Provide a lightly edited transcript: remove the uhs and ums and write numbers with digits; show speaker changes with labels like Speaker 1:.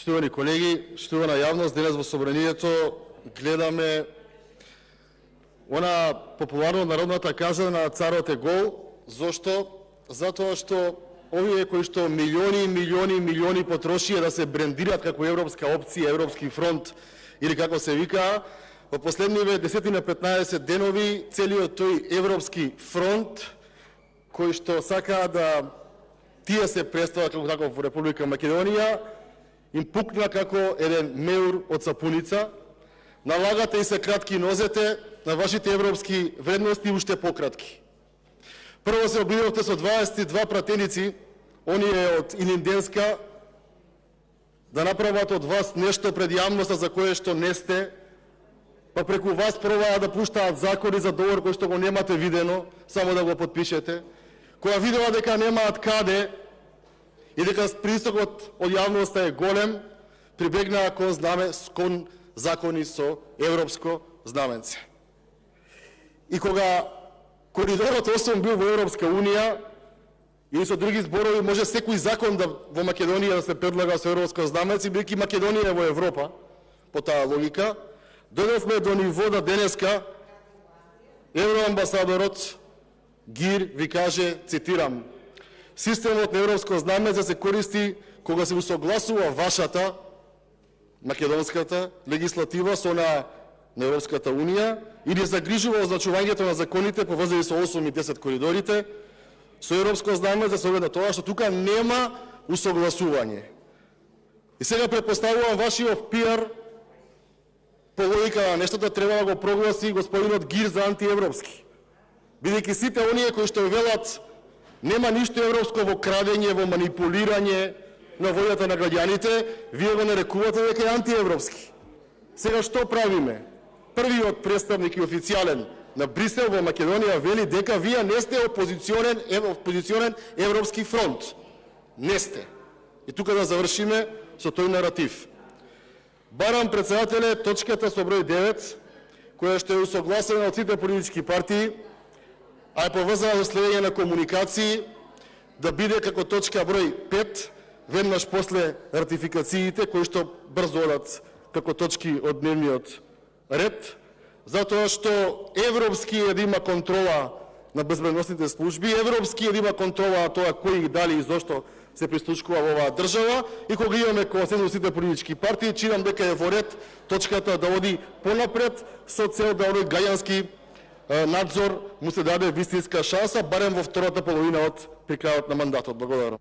Speaker 1: Штувани колеги, штувана јавност, денес во собранието гледаме она популарно народната кажа на царот е гол. Зошто? Затоа што овие кои што милиони потрошија да се брендираат како европска опција, европски фронт или како се вика, во последниве 10 на 15 денови целиот тој европски фронт кој што сакаа да тие се представат како таков во Република Македонија, им пукна како еден меур од сапуница. Налагате и се кратки нозете на вашите европски вредности уште пократки. Прво се обидовте со 22 пратеници, оние од Илинденска, да направат од вас нешто пред јавноста за кое што не сте, па преку вас пробаа да пуштаат закони за договор кој што го немате видено, само да го подпишете. Кога видела дека немаат каде и дека притисокот од јавноста е голем, прибегнаа кон закони со европско знаменце. И кога Коридорот 8 бил во Европска Унија, или со други зборови, може секој закон во Македонија да се предлага со европско знаменце, бидејќи Македонија е во Европа, по таа логика, дојдовме до ниво да денеска евроамбасадорот Гир ви каже, цитирам: системот на европско знаменце се користи кога се усогласува вашата, македонската, легислатива со на Европската Унија или загрижува означувањето на законите поврзани со 8 и 10 коридорите со европско знаменце, со оглед на тоа што тука нема усогласување. И сега претпоставувам вашиот пиар по логика на нештото треба да го прогласи господинот Гир за антиевропски. Бидејќи сите оние кои што велат нема ништо европско во крадење, во манипулирање на волјата на граѓаните, вие го нарекувате дека е антиевропски. Сега што правиме? Првиот представник и официјален на Брисел во Македонија вели дека вие не сте опозиционен европски фронт. Не сте. И тука да завршиме со тој наратив. Барам председателе точката со број 9, која што е усогласена од сите политички партии, а е поврзана со следење на комуникации, да биде како точка број 5, веднаш после ратификациите, кои што брзо одат како точки од дневниот ред, затоа што европски е да има контрола на безбедносните служби, европски е да има контрола на тоа кои, дали и зошто се прислушкува во оваа држава, и кога имаме консензус сите политички партии, читам дека е во ред точката да оди понапред со цел да овој гајански надзор му се даде вистинска шанса, барем во втората половина од прикрајот на мандатот. Благодарам.